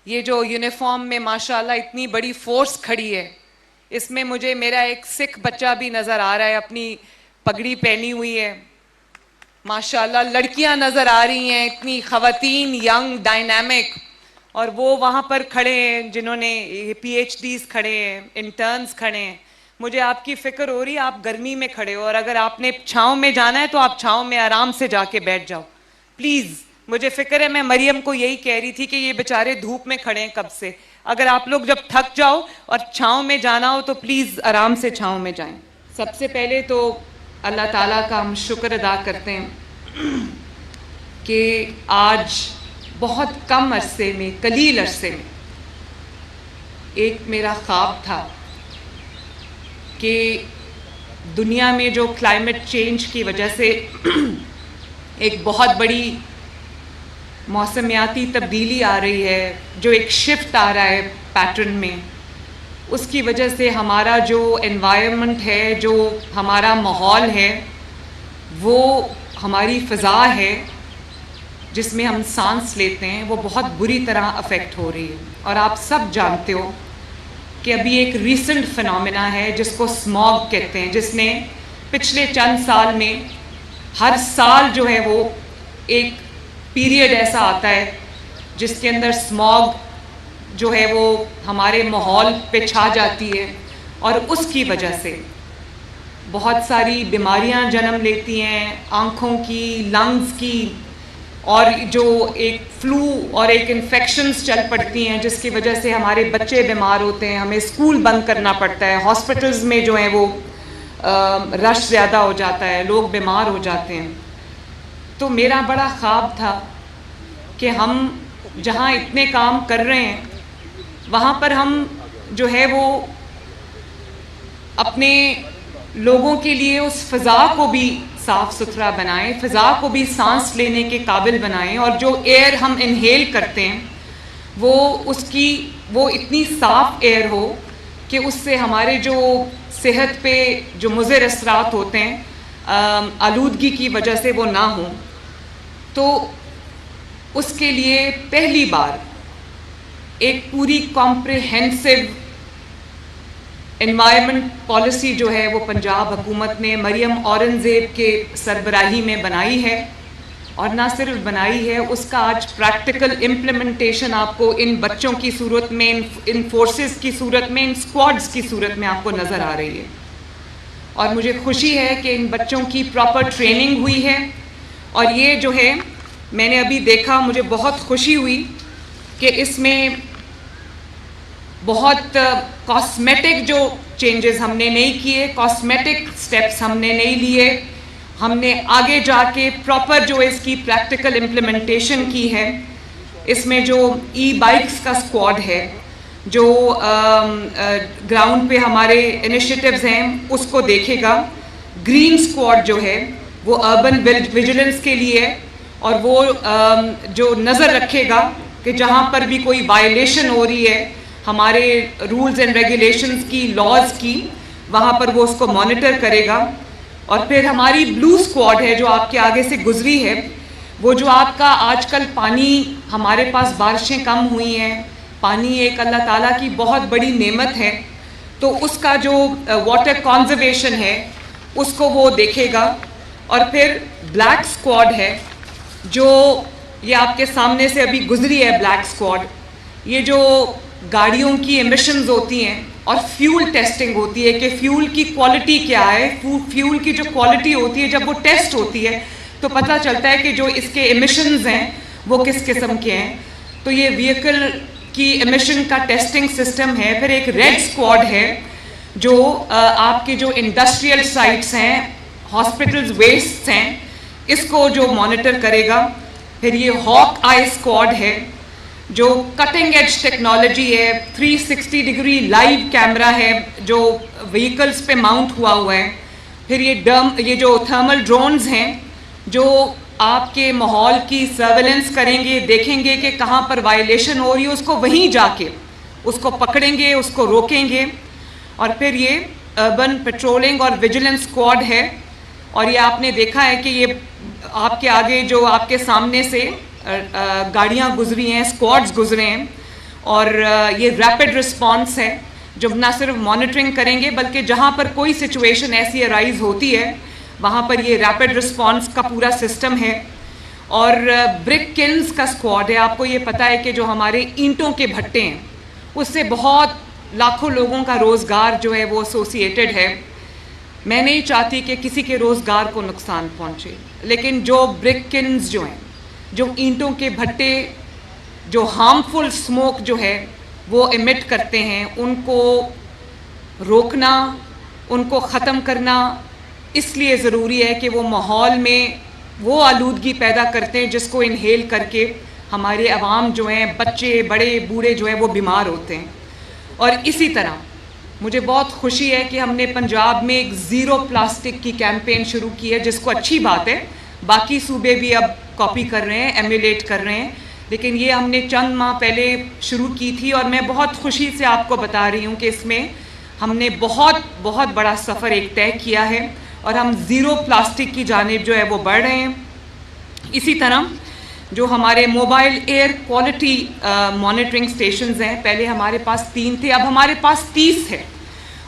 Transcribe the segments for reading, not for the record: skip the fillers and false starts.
یہ جو یونیفارم میں ماشاءاللہ اتنی بڑی فورس کھڑی ہے، اس میں مجھے میرا ایک سکھ بچہ بھی نظر آ رہا ہے، اپنی پگڑی پہنی ہوئی ہے. ماشاءاللہ لڑکیاں نظر آ رہی ہیں، اتنی خواتین ینگ ڈائنامک، اور وہ وہاں پر کھڑے ہیں جنہوں نے پی ایچ ڈیز کھڑے ہیں، انٹرنز کھڑے ہیں. مجھے آپ کی فکر ہو رہی ہے، آپ گرمی میں کھڑے ہو، اور اگر آپ نے چھاؤں میں جانا ہے تو آپ چھاؤں میں آرام سے جا کے بیٹھ جاؤ پلیز. مجھے فکر ہے، میں مریم کو یہی کہہ رہی تھی کہ یہ بیچارے دھوپ میں کھڑے ہیں کب سے. اگر آپ لوگ جب تھک جاؤ اور چھاؤں میں جانا ہو تو پلیز آرام سے چھاؤں میں جائیں. سب سے پہلے تو اللہ تعالیٰ کا ہم شکر ادا کرتے ہیں کہ آج بہت کم عرصے میں، قلیل عرصے میں، ایک میرا خواب تھا کہ دنیا میں جو کلائمیٹ چینج کی وجہ سے ایک بہت بڑی موسمیاتی تبدیلی آ رہی ہے، جو ایک شفٹ آ رہا ہے پیٹرن میں، اس کی وجہ سے ہمارا جو انوائرمنٹ ہے، جو ہمارا ماحول ہے، وہ ہماری فضا ہے جس میں ہم سانس لیتے ہیں، وہ بہت بری طرح افیکٹ ہو رہی ہے. اور آپ سب جانتے ہو کہ ابھی ایک ریسنٹ فنومینا ہے جس کو اسموگ کہتے ہیں، جس نے پچھلے چند سال میں ہر سال جو ہے وہ ایک پیریڈ ایسا آتا ہے جس کے اندر اسموگ جو ہے وہ ہمارے ماحول پہ چھا جاتی ہے، اور اس کی وجہ سے بہت ساری بیماریاں جنم لیتی ہیں، آنکھوں کی، لنگز کی، اور جو ایک فلو اور ایک انفیکشنز چل پڑتی ہیں جس کی وجہ سے ہمارے بچے بیمار ہوتے ہیں، ہمیں اسکول بند کرنا پڑتا ہے، ہاسپٹلز میں جو ہیں وہ رش زیادہ ہو جاتا ہے، لوگ بیمار ہو جاتے ہیں. تو میرا بڑا خواب تھا کہ ہم جہاں اتنے کام کر رہے ہیں وہاں پر ہم جو ہے وہ اپنے لوگوں کے لیے اس فضا کو بھی صاف ستھرا بنائیں، فضا کو بھی سانس لینے کے قابل بنائیں، اور جو ایئر ہم انہیل کرتے ہیں وہ اتنی صاف ایئر ہو کہ اس سے ہمارے جو صحت پہ جو مضر اثرات ہوتے ہیں آلودگی کی وجہ سے وہ نہ ہوں. تو اس کے لیے پہلی بار ایک پوری کمپریہنسو انوائرمنٹ پالیسی جو ہے وہ پنجاب حکومت نے مریم اورنگزیب کے سربراہی میں بنائی ہے، اور نہ صرف بنائی ہے، اس کا آج پریکٹیکل امپلیمنٹیشن آپ کو ان بچوں کی صورت میں، ان فورسز کی صورت میں، ان اسکواڈز کی صورت میں آپ کو نظر آ رہی ہے. اور مجھے خوشی ہے کہ ان بچوں کی پراپر ٹریننگ ہوئی ہے، اور یہ جو ہے میں نے ابھی دیکھا، مجھے بہت خوشی ہوئی کہ اس میں بہت کاسمیٹک جو چینجز ہم نے نہیں کیے، کاسمیٹک سٹیپس ہم نے نہیں لیے، ہم نے آگے جا کے پراپر جو اس کی پریکٹیکل امپلیمنٹیشن کی ہے. اس میں جو ای بائکس کا اسکواڈ ہے، جو گراؤنڈ پہ ہمارے انیشیٹیوز ہیں اس کو دیکھے گا. گرین اسکواڈ جو ہے وہ اربن ویجیلنس کے لیے، اور وہ جو نظر رکھے گا کہ جہاں پر بھی کوئی وائلیشن ہو رہی ہے ہمارے رولز اینڈ ریگولیشنز کی، لاز کی، وہاں پر وہ اس کو مانیٹر کرے گا. اور پھر ہماری بلو اسکواڈ ہے جو آپ کے آگے سے گزری ہے، وہ جو آپ کا آج کل پانی، ہمارے پاس بارشیں کم ہوئی ہیں، پانی ایک اللہ تعالیٰ کی بہت بڑی نعمت ہے، تو اس کا جو واٹر کنزرویشن ہے اس کو وہ دیکھے گا. اور پھر بلیک اسکواڈ ہے جو یہ آپ کے سامنے سے ابھی گزری ہے. بلیک اسکواڈ یہ جو گاڑیوں کی ایمیشنز ہوتی ہیں اور فیول ٹیسٹنگ ہوتی ہے کہ فیول کی کوالٹی کیا ہے، فیول کی جو کوالٹی ہوتی ہے جب وہ ٹیسٹ ہوتی ہے تو پتہ چلتا ہے کہ جو اس کے ایمیشنز ہیں وہ کس قسم کے ہیں. تو یہ وہیکل کی ایمیشن کا ٹیسٹنگ سسٹم ہے. پھر ایک ریڈ اسکواڈ ہے جو آپ کے جو انڈسٹریل سائٹس ہیں، ہاسپٹلز ویسٹ ہیں، اس کو جو مانیٹر کرے گا. پھر یہ ہاک آئی اسکواڈ ہے جو کٹنگ ایج ٹیکنالوجی ہے، 360 ڈگری لائیو کیمرہ ہے جو وہیکلز پہ ماؤنٹ ہوا ہے. پھر یہ جو تھرمل ڈرونز ہیں جو آپ کے ماحول کی سرویلنس کریں گے، دیکھیں گے کہ کہاں پر وائلیشن ہو رہی ہے، اس کو وہیں جا کے اس کو پکڑیں گے، اس کو روکیں گے. اور پھر یہ اربن پیٹرولنگ اور ویجیلنس اسکواڈ ہے، اور یہ آپ نے دیکھا ہے کہ یہ آپ کے آگے جو آپ کے سامنے سے گاڑیاں گزری ہیں، اسکواڈز گزرے ہیں، اور یہ ریپڈ رسپانس ہے جو نہ صرف مانیٹرنگ کریں گے بلکہ جہاں پر کوئی سچویشن ایسی ارائز ہوتی ہے وہاں پر یہ ریپڈ رسپانس کا پورا سسٹم ہے. اور برک کلنز کا اسکواڈ ہے. آپ کو یہ پتہ ہے کہ جو ہمارے اینٹوں کے بھٹے ہیں اس سے بہت لاکھوں لوگوں کا روزگار جو ہے وہ ایسوسیٹڈ ہے. میں نہیں چاہتی کہ کسی کے روزگار کو نقصان پہنچے، لیکن جو برک کلنز جو ہیں، جو اینٹوں کے بھٹے جو ہارمفل اسموک جو ہے وہ ایمٹ کرتے ہیں، ان کو روکنا، ان کو ختم کرنا اس لیے ضروری ہے کہ وہ ماحول میں وہ آلودگی پیدا کرتے ہیں جس کو انہیل کر کے ہمارے عوام جو ہیں، بچے بڑے بوڑھے جو ہیں وہ بیمار ہوتے ہیں. اور اسی طرح مجھے بہت خوشی ہے کہ ہم نے پنجاب میں ایک زیرو پلاسٹک کی کیمپین شروع کی ہے، جس کو اچھی بات ہے باقی صوبے بھی اب کاپی کر رہے ہیں، ایمولیٹ کر رہے ہیں، لیکن یہ ہم نے چند ماہ پہلے شروع کی تھی. اور میں بہت خوشی سے آپ کو بتا رہی ہوں کہ اس میں ہم نے بہت بڑا سفر ایک طے کیا ہے اور ہم زیرو پلاسٹک کی جانب جو ہے وہ بڑھ رہے ہیں. اسی طرح جو ہمارے mobile air quality monitoring stations ہیں، پہلے ہمارے پاس 3 تھے، اب ہمارے پاس 30 ہے.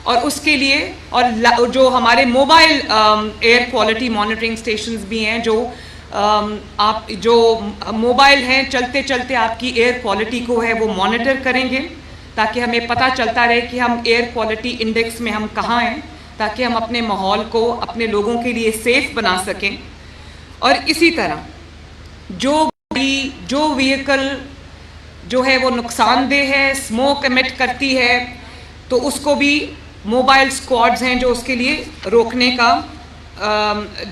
اور اس کے لیے اور جو ہمارے mobile air quality monitoring stations بھی ہیں، جو آپ جو موبائل ہیں چلتے چلتے آپ کی ایئر کوالٹی کو ہے وہ مانیٹر کریں گے تاکہ ہمیں پتہ چلتا رہے کہ ہم ایئر کوالٹی انڈیکس میں ہم کہاں ہیں، تاکہ ہم اپنے ماحول کو اپنے لوگوں کے لیے سیف بنا سکیں. اور اسی طرح جو وہیکل جو ہے وہ نقصان دہ ہے، اسموک ایمٹ کرتی ہے، تو اس کو بھی موبائل اسکواڈز ہیں جو اس کے لیے روکنے کا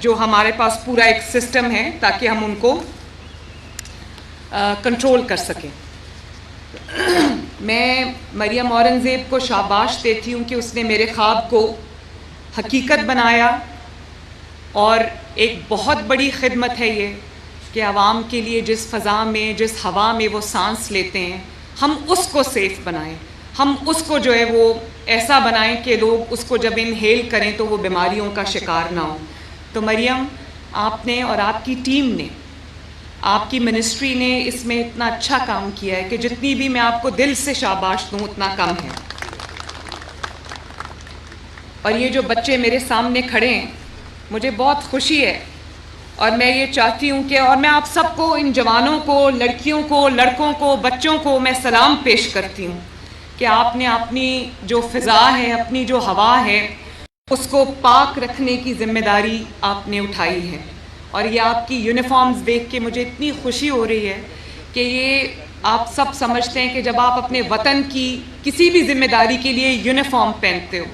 جو ہمارے پاس پورا ایک سسٹم ہے تاکہ ہم ان کو کنٹرول کر سکیں. میں مریم اورنگزیب کو شاباش دیتی ہوں کہ اس نے میرے خواب کو حقیقت بنایا، اور ایک بہت بڑی خدمت ہے یہ کہ عوام کے لیے جس فضا میں، جس ہوا میں وہ سانس لیتے ہیں، ہم اس کو سیف بنائیں، ہم اس کو جو ہے وہ ایسا بنائیں کہ لوگ اس کو جب انہیل کریں تو وہ بیماریوں کا شکار نہ ہوں. تو مریم، آپ نے اور آپ کی ٹیم نے، آپ کی منسٹری نے اس میں اتنا اچھا کام کیا ہے کہ جتنی بھی میں آپ کو دل سے شاباش دوں اتنا کم ہے. اور یہ جو بچے میرے سامنے کھڑے ہیں، مجھے بہت خوشی ہے، اور میں یہ چاہتی ہوں کہ، اور میں آپ سب کو، ان جوانوں کو، لڑکیوں کو، لڑکوں کو، بچوں کو میں سلام پیش کرتی ہوں کہ آپ نے اپنی جو فضا ہے، اپنی جو ہوا ہے، اس کو پاک رکھنے کی ذمہ داری آپ نے اٹھائی ہے. اور یہ آپ کی یونیفارمز دیکھ کے مجھے اتنی خوشی ہو رہی ہے کہ یہ آپ سب سمجھتے ہیں کہ جب آپ اپنے وطن کی کسی بھی ذمہ داری کے لیے یونیفارم پہنتے ہو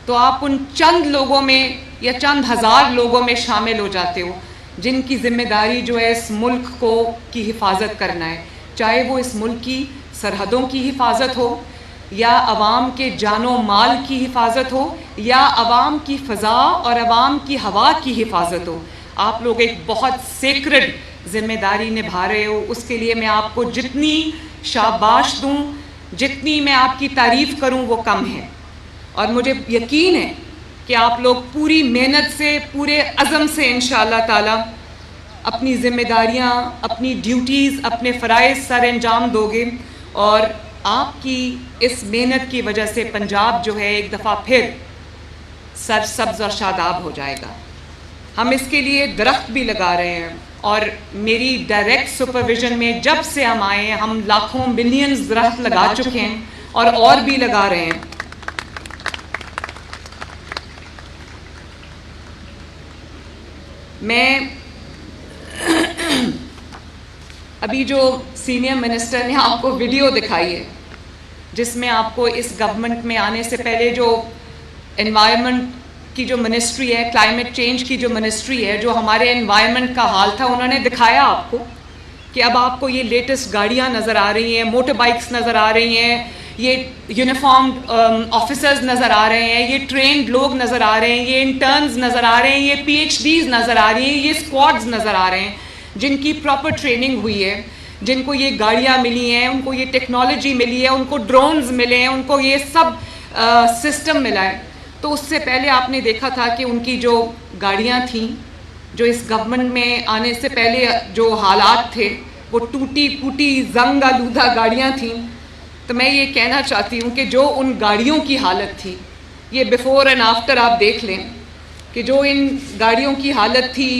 تو آپ ان چند لوگوں میں یا چند ہزار لوگوں میں شامل ہو جاتے ہو جن کی ذمہ داری جو ہے اس ملک کو کی حفاظت کرنا ہے، چاہے وہ اس ملک کی سرحدوں کی حفاظت ہو، یا عوام کے جان و مال کی حفاظت ہو، یا عوام کی فضا اور عوام کی ہوا کی حفاظت ہو. آپ لوگ ایک بہت سیکرڈ ذمہ داری نبھا رہے ہو. اس کے لیے میں آپ کو جتنی شاباش دوں، جتنی میں آپ کی تعریف کروں وہ کم ہے. اور مجھے یقین ہے کہ آپ لوگ پوری محنت سے، پورے عزم سے انشاءاللہ تعالی اپنی ذمہ داریاں، اپنی ڈیوٹیز، اپنے فرائض سر انجام دو گے، اور آپ کی اس محنت کی وجہ سے پنجاب جو ہے ایک دفعہ پھر سرسبز اور شاداب ہو جائے گا. ہم اس کے لیے درخت بھی لگا رہے ہیں، اور میری ڈائریکٹ سپرویژن میں جب سے ہم آئے ہیں ہم لاکھوں ملینز درخت لگا چکے ہیں اور بھی لگا رہے ہیں. میں ابھی جو سینئر منسٹر نے آپ کو ویڈیو دکھائی ہے جس میں آپ کو اس گورنمنٹ میں آنے سے پہلے جو انوائرمنٹ کی جو منسٹری ہے، کلائمیٹ چینج کی جو منسٹری ہے، جو ہمارے انوائرمنٹ کا حال تھا، انہوں نے دکھایا آپ کو کہ اب آپ کو یہ لیٹسٹ گاڑیاں نظر آ رہی ہیں، موٹر بائکس نظر آ رہی ہیں، یہ یونیفارمڈ آفیسرز نظر آ رہے ہیں، یہ ٹرینڈ لوگ نظر آ رہے ہیں، یہ انٹرنز نظر آ رہے ہیں، یہ پی ایچ ڈیز نظر آ رہی ہیں، یہ اسکواڈز نظر آ رہے ہیں جن کی پراپر ٹریننگ ہوئی ہے، جن کو یہ گاڑیاں ملی ہیں، ان کو یہ ٹیکنالوجی ملی ہے، ان کو ڈرونز ملے ہیں، ان کو یہ سب سسٹم ملا ہے. تو اس سے پہلے آپ نے دیکھا تھا کہ ان کی جو گاڑیاں تھیں، جو اس گورنمنٹ میں آنے سے پہلے جو حالات تھے، وہ ٹوٹی پھوٹی زنگ آلودہ گاڑیاں تھیں. تو میں یہ کہنا چاہتی ہوں کہ جو ان گاڑیوں کی حالت تھی، یہ بیفور اینڈ آفٹر آپ دیکھ لیں کہ جو ان گاڑیوں کی حالت تھی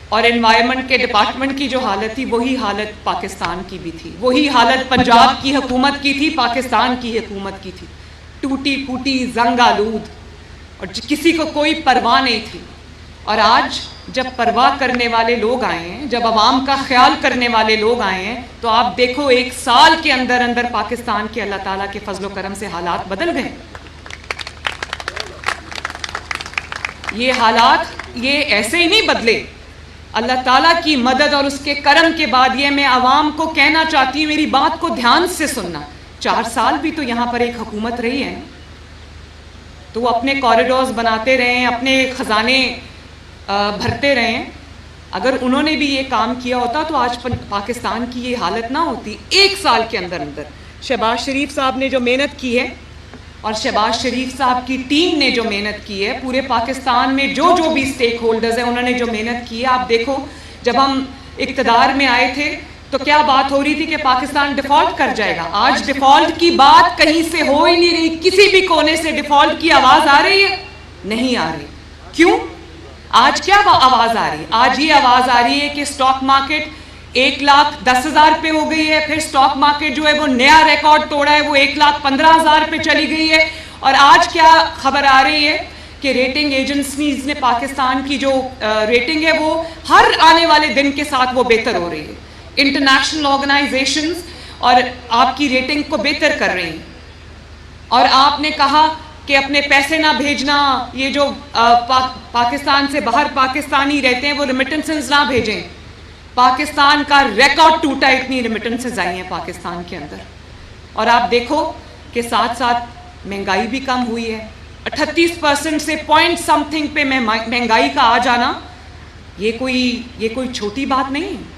اور انوائرمنٹ کے ڈپارٹمنٹ کی جو حالت تھی، وہی حالت پاکستان کی بھی تھی، وہی حالت پنجاب کی حکومت کی تھی، پاکستان کی حکومت کی تھی، ٹوٹی پھوٹی، زنگ آلود، اور کسی کو کوئی پرواہ نہیں تھی۔ اور آج جب پرواہ کرنے والے لوگ آئے ہیں، جب عوام کا خیال کرنے والے لوگ آئے ہیں، تو آپ دیکھو 1 سال کے اندر اندر پاکستان کے اللہ تعالیٰ کے فضل و کرم سے حالات بدل گئے۔ یہ حالات یہ ایسے ہی نہیں بدلے، اللہ تعالیٰ کی مدد اور اس کے کرم کے بعد۔ یہ میں عوام کو کہنا چاہتی ہوں، میری بات کو دھیان سے سننا، 4 سال بھی تو یہاں پر ایک حکومت رہی ہے، تو وہ اپنے کوریڈورز بناتے رہے ہیں، اپنے خزانے بھرتے رہے ہیں۔ اگر انہوں نے بھی یہ کام کیا ہوتا تو آج پاکستان کی یہ حالت نہ ہوتی۔ 1 سال کے اندر اندر شہباز شریف صاحب نے جو محنت کی ہے، اور شہباز شریف صاحب کی ٹیم نے جو محنت کی ہے، پورے پاکستان میں جو بھی اسٹیک ہولڈرز ہیں انہوں نے جو محنت کی ہے، آپ دیکھو جب ہم اقتدار میں آئے تھے تو کیا بات ہو رہی تھی کہ پاکستان ڈیفالٹ کر جائے گا۔ آج ڈیفالٹ کی بات کہیں سے ہو ہی نہیں رہی، کسی بھی کونے سے ڈیفالٹ کی آواز آ رہی ہے؟ نہیں آ رہی۔ کیوں؟ آج کیا آواز آ رہی ہے؟ آج یہ آواز آ رہی ہے کہ سٹاک مارکیٹ 1,10,000 پہ ہو گئی ہے، پھر سٹاک مارکیٹ جو ہے وہ نیا ریکارڈ توڑا ہے، وہ 1,15,000 پہ چلی گئی ہے۔ اور آج کیا خبر آ رہی ہے کہ ریٹنگ ایجنسیز نے پاکستان کی جو ریٹنگ ہے وہ ہر آنے والے دن کے ساتھ وہ بہتر ہو رہی ہے۔ انٹرنیشنل آرگنائزیشنز اور آپ کی ریٹنگ کو بہتر کر رہی ہیں۔ اور آپ نے کہا کہ اپنے پیسے نہ بھیجنا، یہ جو پاکستان سے باہر پاکستانی رہتے ہیں وہ ریمیٹنسز نہ بھیجیں۔ پاکستان کا ریکارڈ ٹوٹا، اتنی ریمیٹنسز آئی ہیں پاکستان کے اندر۔ اور آپ دیکھو کہ ساتھ ساتھ مہنگائی بھی کم ہوئی ہے، 38% سے پوائنٹ سم تھنگ پہ مہنگائی کا آ جانا یہ کوئی چھوٹی بات نہیں ہے۔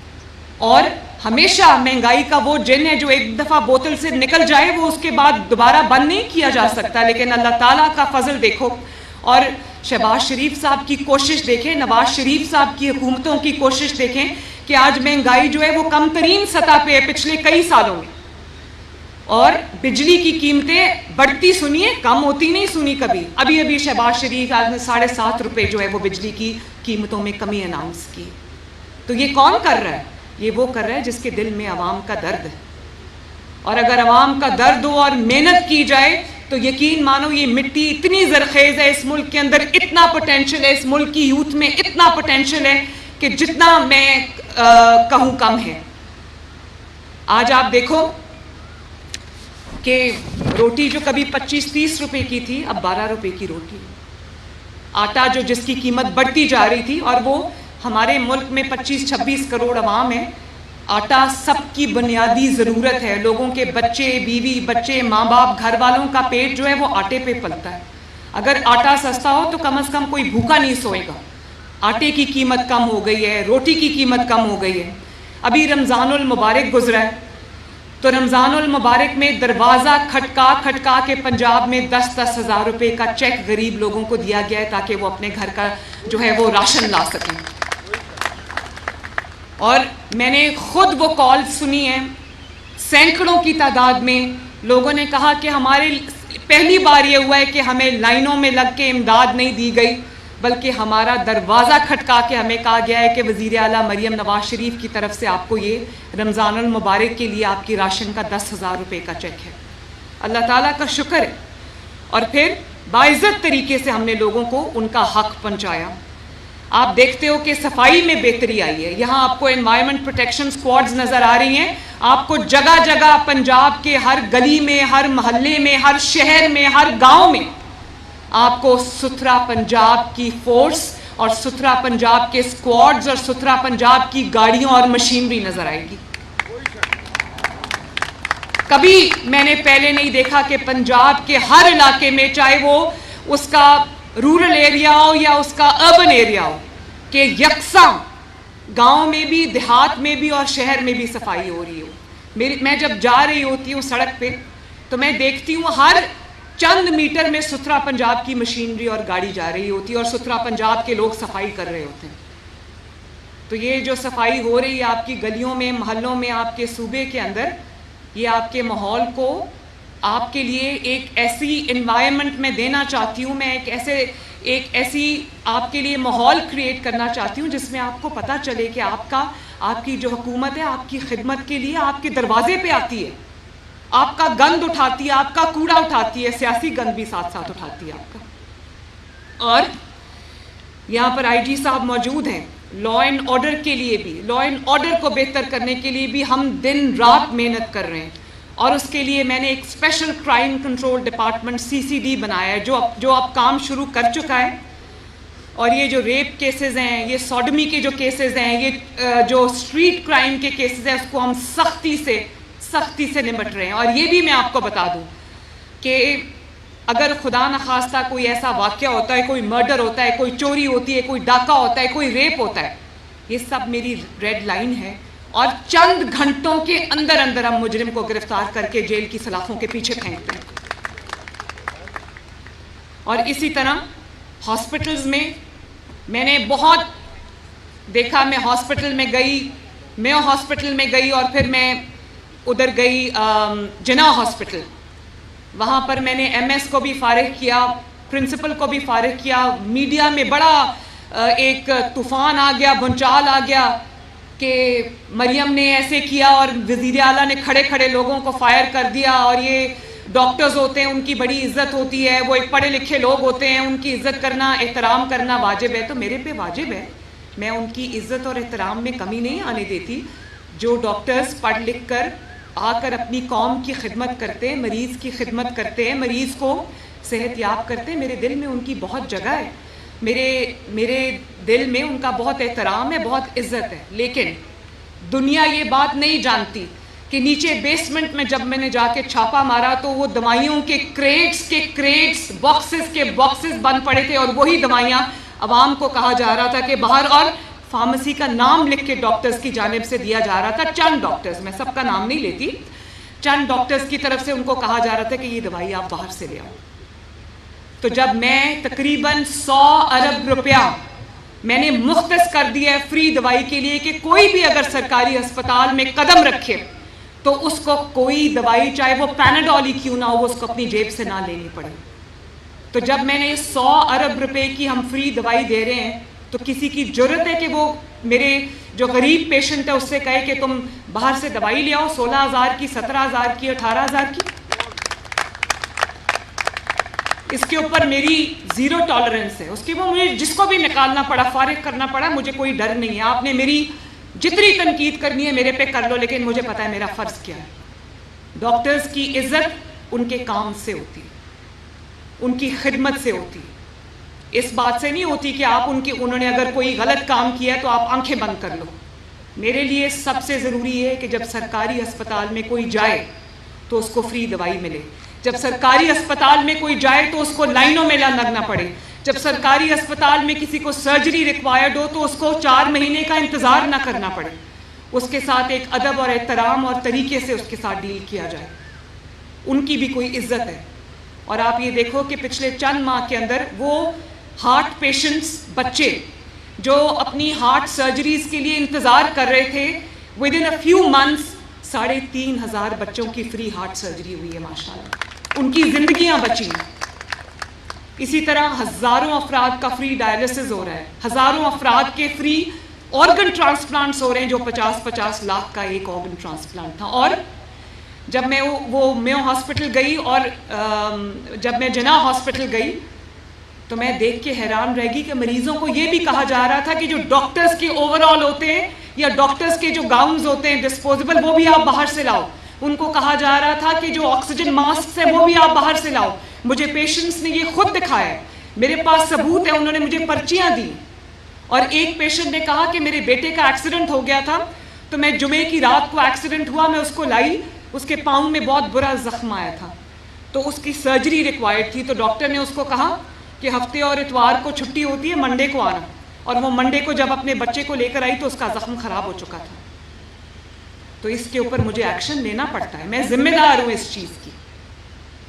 اور ہمیشہ مہنگائی کا وہ جن ہے جو ایک دفعہ بوتل سے نکل جائے وہ اس کے بعد دوبارہ بند نہیں کیا جا سکتا، لیکن اللہ تعالیٰ کا فضل دیکھو اور شہباز شریف صاحب کی کوشش دیکھیں، نواز شریف صاحب کی حکومتوں کی کوشش دیکھیں کہ آج مہنگائی جو ہے وہ کم ترین سطح پہ ہے پچھلے کئی سالوں میں۔ اور بجلی کی قیمتیں بڑھتی سنیے، کم ہوتی نہیں سنی کبھی۔ ابھی شہباز شریف آج نے 7.5 روپے جو ہے وہ بجلی کی قیمتوں میں کمی اناؤنس کی۔ تو یہ کون کر رہا ہے؟ یہ وہ کر رہا ہے جس کے دل میں عوام کا درد ہے۔ اور اگر عوام کا درد ہو اور محنت کی جائے تو یقین مانو یہ مٹی اتنی زرخیز ہے، اس ملک کے اندر اتنا پوٹینشل ہے، اس ملک کی یوتھ میں اتنا پوٹینشل ہے کہ جتنا میں کہوں کم ہے۔ آج آپ دیکھو کہ روٹی جو کبھی 25-30 روپے کی تھی اب 12 روپے کی روٹی، آٹا جو جس کی قیمت بڑھتی جا رہی تھی، اور وہ ہمارے ملک میں 25-26 کروڑ عوام ہے، آٹا سب کی بنیادی ضرورت ہے۔ لوگوں کے بچے، بیوی بچے، ماں باپ، گھر والوں کا پیٹ جو ہے وہ آٹے پہ پلتا ہے۔ اگر آٹا سستا ہو تو کم از کم کوئی بھوکا نہیں سوئے گا۔ آٹے کی قیمت کم ہو گئی ہے، روٹی کی قیمت کم ہو گئی ہے۔ ابھی رمضان المبارک گزرا ہے تو رمضان المبارک میں دروازہ کھٹکا کے پنجاب میں 10-10 ہزار روپے کا چیک غریب لوگوں کو دیا گیا ہے تاکہ وہ اپنے گھر کا جو ہے وہ راشن لا سکیں۔ اور میں نے خود وہ کال سنی ہے، سینکڑوں کی تعداد میں لوگوں نے کہا کہ ہمارے پہلی بار یہ ہوا ہے کہ ہمیں لائنوں میں لگ کے امداد نہیں دی گئی، بلکہ ہمارا دروازہ کھٹکا کے ہمیں کہا گیا ہے کہ وزیر اعلیٰ مریم نواز شریف کی طرف سے آپ کو یہ رمضان المبارک کے لیے آپ کی راشن کا 10,000 روپے کا چیک ہے۔ اللہ تعالیٰ کا شکر ہے۔ اور پھر باعزت طریقے سے ہم نے لوگوں کو ان کا حق پہنچایا۔ آپ دیکھتے ہو کہ صفائی میں بہتری آئی ہے، یہاں آپ کو انوائرمنٹ پروٹیکشن سکواڈز نظر آ رہی ہیں، آپ کو جگہ جگہ پنجاب کے ہر گلی میں، ہر محلے میں، ہر شہر میں، ہر گاؤں میں آپ کو ستھرا پنجاب کی فورس اور ستھرا پنجاب کے سکواڈز اور ستھرا پنجاب کی گاڑیوں اور مشینری نظر آئے گی۔ کبھی میں نے پہلے نہیں دیکھا کہ پنجاب کے ہر علاقے میں، چاہے وہ اس کا رورل ایریا ہو یا اس کا اربن ایریا ہو، کہ یکساں گاؤں میں بھی، دیہات میں بھی اور شہر میں بھی صفائی ہو رہی ہو۔ میں جب جا رہی ہوتی ہوں سڑک پہ تو میں دیکھتی ہوں ہر چند میٹر میں ستھرا پنجاب کی مشینری اور گاڑی جا رہی ہوتی ہے اور ستھرا پنجاب کے لوگ صفائی کر رہے ہوتے ہیں۔ تو یہ جو صفائی ہو رہی ہے آپ کی گلیوں میں، محلوں میں، آپ کے صوبے کے اندر، یہ آپ کے ماحول کو آپ کے لیے ایک ایسی انوائرمنٹ میں دینا چاہتی ہوں، میں ایک ایسی آپ کے لیے ماحول کریٹ کرنا چاہتی ہوں جس میں آپ کو پتہ چلے کہ آپ کی جو حکومت ہے آپ کی خدمت کے لیے آپ کے دروازے پہ آتی ہے، آپ کا گند اٹھاتی ہے، آپ کا کوڑا اٹھاتی ہے، سیاسی گند بھی ساتھ ساتھ اٹھاتی ہے آپ کا. اور یہاں پر آئی جی صاحب موجود ہیں، لا اینڈ آرڈر کے لیے بھی، لا اینڈ آرڈر کو بہتر کرنے کے لیے بھی ہم دن رات محنت کر رہے ہیں. اور اس کے لیے میں نے ایک special crime control department CCD بنایا ہے جو اب کام شروع کر چکا ہے. اور یہ جو ریپ کیسز ہیں، یہ سوڈمی کے جو کیسز ہیں، یہ جو اسٹریٹ کرائم کے کیسز ہیں، اس کو ہم سختی سے نمٹ رہے ہیں. اور یہ بھی میں آپ کو بتا دوں کہ اگر خدا نخواستہ کوئی ایسا واقعہ ہوتا ہے، کوئی مرڈر ہوتا ہے، کوئی چوری ہوتی ہے، کوئی ڈاکہ ہوتا ہے، کوئی ریپ ہوتا ہے، یہ سب میری ریڈ لائن ہے. اور چند گھنٹوں کے اندر ہم مجرم کو گرفتار کر کے جیل کی سلاخوں کے پیچھے پھینکتے ہیں. اور اسی طرح ہاسپٹلز میں نے بہت دیکھا. میں ہاسپٹل میں گئی، میو ہاسپٹل میں گئی، اور پھر میں ادھر گئی جناح ہاسپٹل. وہاں پر میں نے MS کو بھی فارغ کیا، پرنسپل کو بھی فارغ کیا. میڈیا میں بڑا ایک طوفان آ گیا، بھونچال آ گیا کہ مریم نے ایسے کیا اور وزیر اعلیٰ نے کھڑے لوگوں کو فائر کر دیا، اور یہ ڈاکٹرز ہوتے ہیں ان کی بڑی عزت ہوتی ہے، وہ ایک پڑھے لکھے لوگ ہوتے ہیں، ان کی عزت کرنا، احترام کرنا واجب ہے. تو میرے پہ واجب ہے، میں ان کی عزت اور احترام میں کمی نہیں آنے دیتی. جو ڈاکٹرز پڑھ لکھ کر آ کر اپنی قوم کی خدمت کرتے ہیں، مریض کی خدمت کرتے ہیں، مریض کو صحت یاب کرتے ہیں، میرے دل میں ان کی بہت جگہ ہے، میرے دل میں ان کا بہت احترام ہے، بہت عزت ہے. لیکن دنیا یہ بات نہیں جانتی کہ نیچے بیسمنٹ میں جب میں نے جا کے چھاپا مارا تو وہ دوائیوں کے کریٹس باکسز بند پڑے تھے، اور وہی دوائیاں عوام کو کہا جا رہا تھا کہ باہر، اور فارمیسی کا نام لکھ کے ڈاکٹرز کی جانب سے دیا جا رہا تھا. چند ڈاکٹرز، میں سب کا نام نہیں لیتی، چند ڈاکٹرز کی طرف سے ان کو کہا جا رہا تھا کہ یہ دوائی آپ باہر سے لے آؤ. تو جب میں تقریباً 100 ارب روپیہ میں نے مختص کر دیا ہے فری دوائی کے لیے کہ کوئی بھی اگر سرکاری ہسپتال میں قدم رکھے تو اس کو کوئی دوائی، چاہے وہ پیناڈول ہی کیوں نہ ہو، وہ اس کو اپنی جیب سے نہ لینی پڑے. تو جب میں نے 100 ارب روپے کی ہم فری دوائی دے رہے ہیں تو کسی کی جرت ہے کہ وہ میرے جو غریب پیشنٹ ہے اس سے کہے کہ تم باہر سے دوائی لے آؤ 16,000 کی، 17,000 کی، 18,000 کی؟ اس کے اوپر میری زیرو ٹالرنس ہے. اس کے وہ مجھے جس کو بھی نکالنا پڑا، فارغ کرنا پڑا، مجھے کوئی ڈر نہیں ہے. آپ نے میری جتنی تنقید کرنی ہے میرے پہ کر لو، لیکن مجھے پتا ہے میرا فرض کیا ہے. ڈاکٹرز کی عزت ان کے کام سے ہوتی، ان کی خدمت سے ہوتی. اس بات سے نہیں ہوتی کہ انہوں نے اگر کوئی غلط کام کیا ہے تو آپ آنکھیں بند کر لو. میرے لیے سب سے ضروری ہے کہ جب سرکاری ہسپتال میں کوئی جائے تو اس کو فری دوائی ملے. جب سرکاری ہسپتال میں کوئی جائے تو اس کو لائنوں میں لگنا پڑے. جب سرکاری ہسپتال میں کسی کو سرجری ریکوائرڈ ہو تو اس کو 4 مہینے کا انتظار نہ کرنا پڑے. اس کے ساتھ ایک ادب اور احترام اور طریقے سے اس کے ساتھ ڈیل کیا جائے. ان کی بھی کوئی عزت ہے. اور آپ یہ دیکھو کہ پچھلے چند ماہ کے اندر وہ ہارٹ پیشنٹس، بچے جو اپنی ہارٹ سرجریز کے لیے انتظار کر رہے تھے، with in a few months 3,500 بچوں کی فری ہارٹ سرجری ہوئی ہے. ماشاءاللہ ان کی زندگیاں بچی. اسی طرح ہزاروں افراد کا فری ڈائلسس ہو رہا ہے، ہزاروں افراد کے فری آرگن ٹرانسپلانٹس ہو رہے ہیں، جو 50 لاکھ کا ایک آرگن ٹرانسپلانٹ تھا. اور جب میں وہ میو ہاسپٹل گئی اور جب میں جناح ہاسپٹل گئی تو میں دیکھ کے حیران رہ گئی کہ مریضوں کو یہ بھی کہا جا رہا تھا کہ جو ڈاکٹرز کے اوور آل ہوتے ہیں یا ڈاکٹرز کے جو گاؤنز ہوتے ہیں ڈسپوزیبل، وہ بھی آپ باہر سے لاؤ. ان کو کہا جا رہا تھا کہ جو آکسیجن ماسک ہے وہ بھی آپ باہر سے لاؤ. مجھے پیشنٹس نے یہ خود دکھایا ہے، میرے پاس ثبوت ہے، انہوں نے مجھے پرچیاں دی. اور ایک پیشنٹ نے کہا کہ میرے بیٹے کا ایکسیڈنٹ ہو گیا تھا تو میں جمعے کی رات کو ایکسیڈنٹ ہوا، میں اس کو لائی، اس کے پاؤں میں بہت برا زخم آیا تھا تو اس کی سرجری ریکوائرڈ تھی. تو ڈاکٹر نے اس کو کہا کہ ہفتے اور اتوار کو چھٹی ہوتی ہے، منڈے کو آنا. اور وہ منڈے کو جب اپنے بچے کو لے کر آئی تو اس کا زخم خراب ہو چکا تھا. تو اس کے اوپر مجھے ایکشن لینا پڑتا ہے، میں ذمہ دار ہوں اس چیز کی،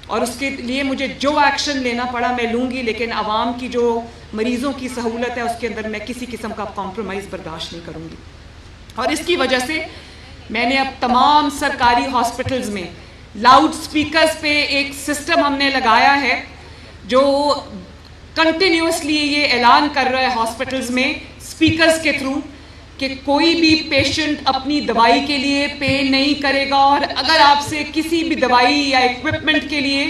اور اس کے لیے مجھے جو ایکشن لینا پڑا میں لوں گی. لیکن عوام کی جو مریضوں کی سہولت ہے اس کے اندر میں کسی قسم کا کمپرومائز برداشت نہیں کروں گی. اور اس کی وجہ سے میں نے اب تمام سرکاری ہاسپٹلز میں لاؤڈ سپیکرز پہ ایک سسٹم ہم نے لگایا ہے جو کنٹینیوسلی یہ اعلان کر رہا ہے ہاسپٹلز میں سپیکرز کے تھرو کہ کوئی بھی پیشنٹ اپنی دوائی کے لیے پے نہیں کرے گا، اور اگر آپ سے کسی بھی دوائی یا ایکوپمنٹ کے لیے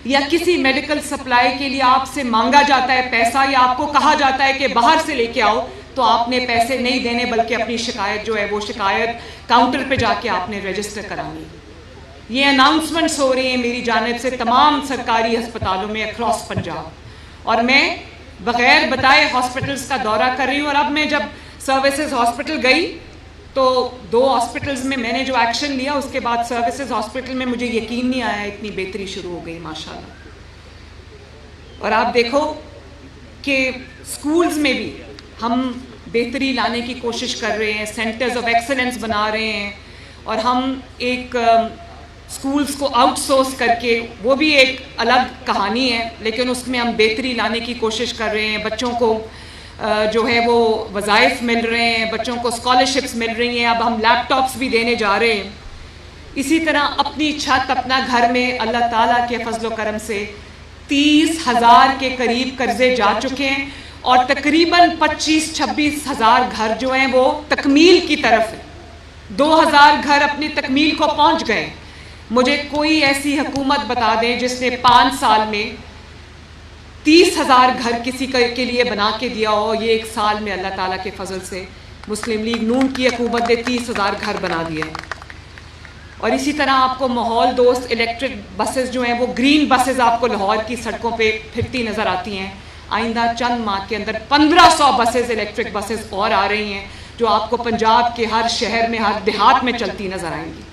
یا کسی میڈیکل سپلائی کے لیے آپ سے مانگا جاتا ہے پیسہ، یا آپ کو کہا جاتا ہے کہ باہر سے لے کے آؤ، تو آپ نے پیسے نہیں دینے، بلکہ اپنی شکایت جو ہے وہ شکایت کاؤنٹر پہ جا کے آپ نے رجسٹر کرانی۔ یہ اناؤنسمنٹس ہو رہی ہیں میری جانب سے تمام سرکاری ہسپتالوں میں اکراس پنجاب، اور میں بغیر بتائے ہاسپٹلز کا دورہ کر رہی ہوں۔ اور اب میں جب سروسز ہاسپٹل گئی تو 2 ہاسپٹلز میں میں نے جو ایکشن لیا، اس کے بعد سروسز ہاسپٹل میں مجھے یقین نہیں آیا اتنی بہتری شروع ہو گئی ماشاءاللہ۔ اور آپ دیکھو کہ سکولز میں بھی ہم بہتری لانے کی کوشش کر رہے ہیں، سینٹرز آف ایکسلنس بنا رہے ہیں، اور ہم ایک سکولز کو آؤٹ سورس کر کے، وہ بھی ایک الگ کہانی ہے، لیکن اس میں ہم بہتری لانے کی کوشش کر رہے ہیں۔ بچوں کو جو ہے وہ وظائف مل رہے ہیں، بچوں کو اسکالرشپس مل رہی ہیں، اب ہم لیپ ٹاپس بھی دینے جا رہے ہیں۔ اسی طرح اپنی چھت اپنا گھر میں اللہ تعالیٰ کے فضل و کرم سے 30,000 کے قریب قرضے جا چکے ہیں، اور تقریباً 25-26 ہزار گھر جو ہیں وہ تکمیل کی طرف ہیں۔ 2,000 گھر اپنی تکمیل کو پہنچ گئے۔ مجھے کوئی ایسی حکومت بتا دیں جس نے 5 سال میں 30,000 گھر کسی کے لیے بنا کے دیا ہو۔ یہ 1 سال میں اللہ تعالیٰ کے فضل سے مسلم لیگ نون کی حکومت نے 30,000 گھر بنا دیے ہیں۔ اور اسی طرح آپ کو ماحول دوست الیکٹرک بسز جو ہیں وہ گرین بسز آپ کو لاہور کی سڑکوں پہ پھرتی نظر آتی ہیں۔ آئندہ چند ماہ کے اندر 1500 بسز الیکٹرک بسز اور آ رہی ہیں، جو آپ کو پنجاب کے ہر شہر میں ہر دیہات میں چلتی نظر آئیں گی۔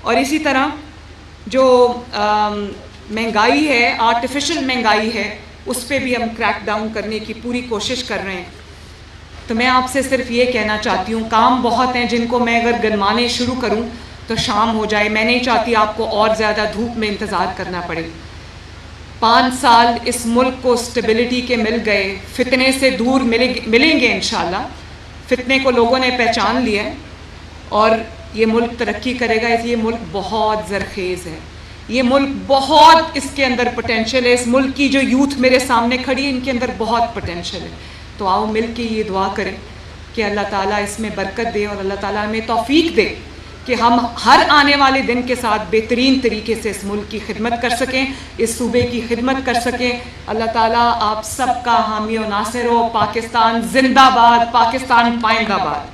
اور اسی طرح جو مہنگائی ہے، آرٹیفیشل مہنگائی ہے، اس پہ بھی ہم کریک ڈاؤن کرنے کی پوری کوشش کر رہے ہیں۔ تو میں آپ سے صرف یہ کہنا چاہتی ہوں، کام بہت ہیں جن کو میں اگر گنوانے شروع کروں تو شام ہو جائے۔ میں نہیں چاہتی آپ کو اور زیادہ دھوپ میں انتظار کرنا پڑے۔ 5 سال اس ملک کو سٹیبلٹی کے مل گئے، فتنے سے دور ملیں گے انشاءاللہ۔ فتنے کو لوگوں نے پہچان لیا ہے، اور یہ ملک ترقی کرے گا۔ یہ ملک بہت زرخیز ہے، یہ ملک بہت، اس کے اندر پوٹینشل ہے۔ اس ملک کی جو یوتھ میرے سامنے کھڑی ہے، ان کے اندر بہت پوٹینشل ہے۔ تو آؤ مل کے یہ دعا کریں کہ اللہ تعالیٰ اس میں برکت دے، اور اللہ تعالیٰ ہمیں توفیق دے کہ ہم ہر آنے والے دن کے ساتھ بہترین طریقے سے اس ملک کی خدمت کر سکیں، اس صوبے کی خدمت کر سکیں۔ اللہ تعالیٰ آپ سب کا حامی و ناصر ہو۔ پاکستان زندہ باد، پاکستان پائندہ باد۔